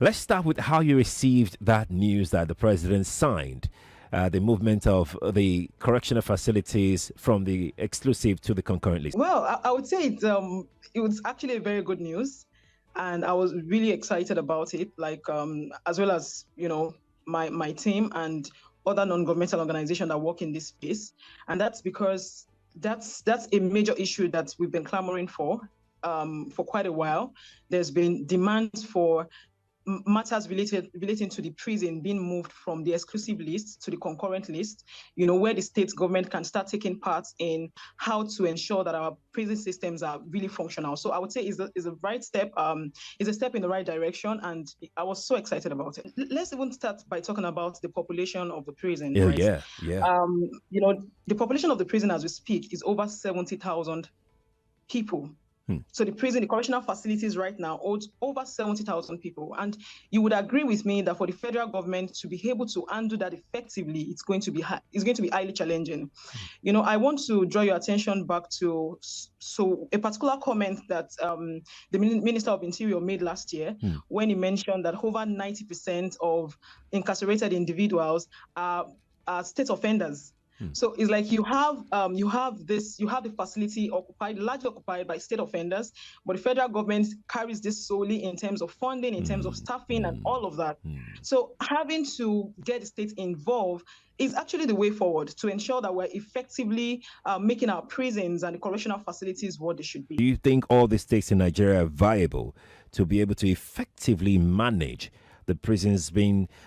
Let's start with how you received that news that the president signed the movement of the correctional facilities from the exclusive to the concurrent list. Well, I would say it was actually a very good news, and I was really excited about it. As well as my team and other non-governmental organizations that work in this space, and that's because that's a major issue that we've been clamoring for quite a while. There's been demands for matters relating to the prison being moved from the exclusive list to the concurrent list, where the state government can start taking part in how to ensure that our prison systems are really functional. So I would say is a right step, is a step in the right direction, and I was so excited about it. Let's even start by talking about the population of the prison. Yeah, right? yeah. The population of the prison as we speak is over 70,000 people. So the correctional facilities right now hold over 70,000 people. And you would agree with me that for the federal government to be able to handle that effectively, it's going to be highly challenging. I want to draw your attention back to a particular comment that the Minister of Interior made last year when he mentioned that over 90% of incarcerated individuals are state offenders. So it's like you have the facility largely occupied by state offenders, but the federal government carries this solely in terms of funding, in terms of staffing, and all of that. So having to get the state involved is actually the way forward to ensure that we're effectively making our prisons and the correctional facilities what they should be. Do you think all the states in Nigeria are viable to be able to effectively manage the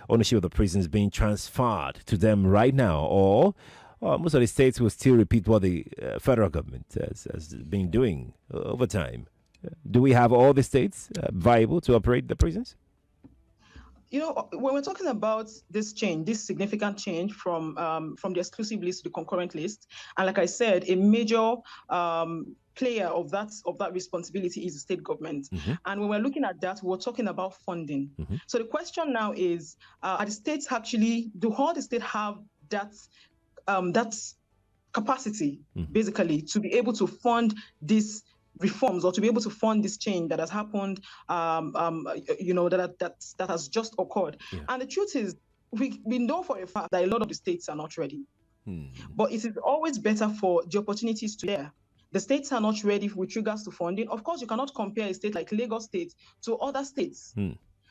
ownership of the prisons being transferred to them right now, or most of the states will still repeat what the federal government has been doing over time? Do we have all the states viable to operate the prisons? When we're talking about this significant change from the exclusive list to the concurrent list, and like I said, a major player of that responsibility is the state government. And when we're looking at that, we're talking about funding. So the question now is, are the states do all the states have that capacity, basically, to be able to fund these reforms or to be able to fund this change that has happened, that has just occurred? Yeah. And the truth is, we know for a fact that a lot of the states are not ready. But it is always better for the opportunities to be there. The states are not ready with regards to funding. Of course, you cannot compare a state like Lagos State to other states.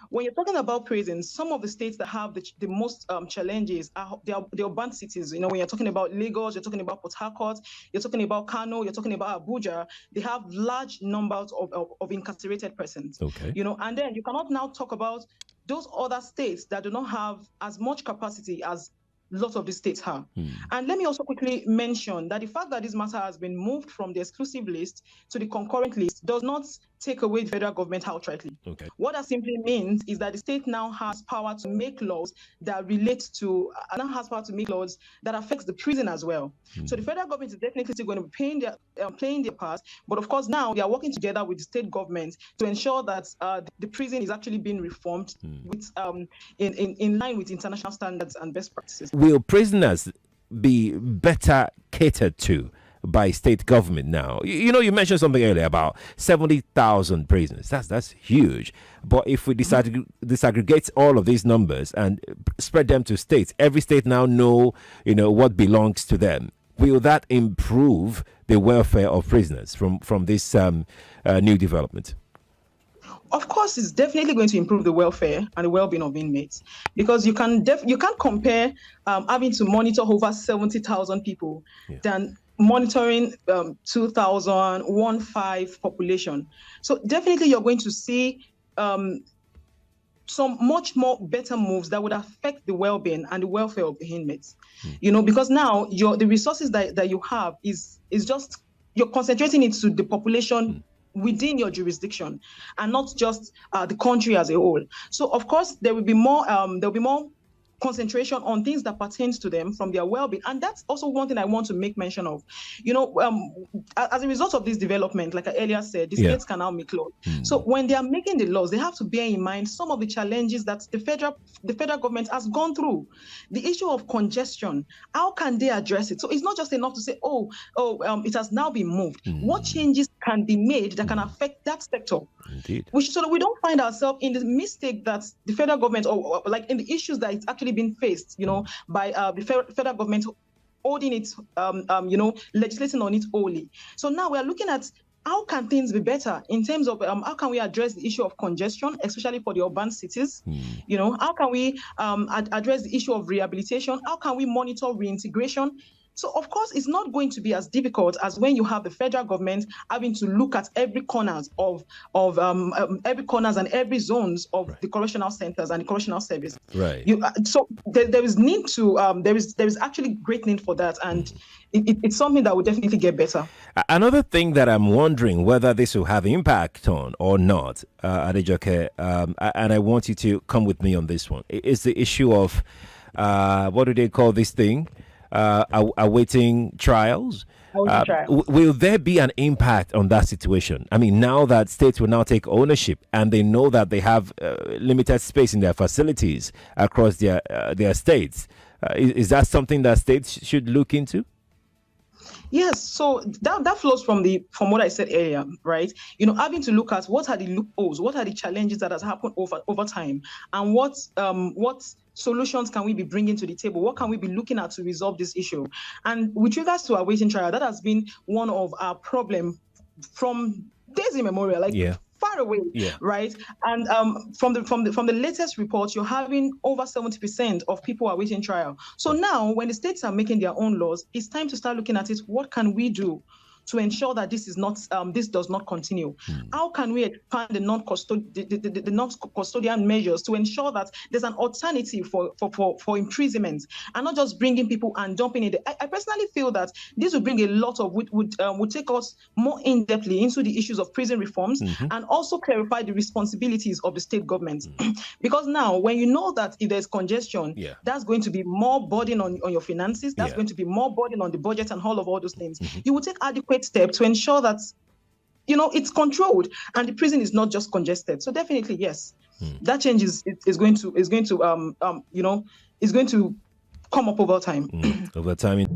When you're talking about prisons, some of the states that have the most challenges are the urban cities. When you're talking about Lagos, you're talking about Port Harcourt, you're talking about Kano, you're talking about Abuja. They have large numbers of incarcerated persons. Okay. And then you cannot now talk about those other states that do not have as much capacity as lots of the states have. And let me also quickly mention that the fact that this matter has been moved from the exclusive list to the concurrent list does not take away the federal government outrightly. Okay. What that simply means is that the state now has power to make laws that relate to, laws that affects the prison as well. So the federal government is definitely still going to be playing their part, but of course now they are working together with the state government to ensure that the prison is actually being reformed with in line with international standards and best practices. Will prisoners be better catered to by state government now? You mentioned something earlier about 70,000 prisoners. That's huge. But if we disaggregate all of these numbers and spread them to states, every state now know what belongs to them. Will that improve the welfare of prisoners from this new development? Of course, it's definitely going to improve the welfare and the well-being of inmates, because you can't compare having to monitor over 70,000 people than monitoring 2,015 population. So definitely you're going to see some much more better moves that would affect the well-being and the welfare of the inmates. Because now the resources that you have is just, you're concentrating it to the population within your jurisdiction and not just the country as a whole. So of course there will be more concentration on things that pertains to them from their well-being. And that's also one thing I want to make mention of. As a result of this development, like I earlier said, the states can now make laws. So when they are making the laws, they have to bear in mind some of the challenges that the federal government has gone through. The issue of congestion, how can they address it? So it's not just enough to say, it has now been moved. What changes can be made that can affect that sector. Indeed. So that we don't find ourselves in the mistake that the federal government, or like in the issues that it's actually been faced, by the federal government holding it, legislating on it only. So now we are looking at how can things be better in terms of how can we address the issue of congestion, especially for the urban cities? How can we address the issue of rehabilitation? How can we monitor reintegration? So, of course, it's not going to be as difficult as when you have the federal government having to look at every corners of every corners and every zones of the correctional centers and the correctional service. Right. So there is need to there is actually great need for that, and it's something that will definitely get better. Another thing that I'm wondering whether this will have impact on or not, Adejoke, and I want you to come with me on this one, is the issue of what do they call this thing? Awaiting trials. Will there be an impact on that situation? I mean, now that states will now take ownership and they know that they have limited space in their facilities across their states, is that something that states should look into? Yes, so that flows from what I said earlier, right? Having to look at what are the loopholes, what are the challenges that has happened over time, and what solutions can we be bringing to the table? What can we be looking at to resolve this issue? And with regards to awaiting trial, that has been one of our problems from days immemorial, far away, right? And from the latest report, you're having over 70% of people awaiting trial. So now, when the states are making their own laws, it's time to start looking at it. What can we do to ensure that this does not continue? How can we expand the non-custodial measures to ensure that there's an alternative for imprisonment, and not just bringing people and dumping it? I personally feel that this would bring a lot of would take us more in-depthly into the issues of prison reforms, and also clarify the responsibilities of the state government. Because now, when you know that if there's congestion, that's going to be more burden on your finances, that's going to be more burden on the budget and all those things. You will take adequate step to ensure that it's controlled and the prison is not just congested. So definitely yes, that change is going to come up over time. Over time.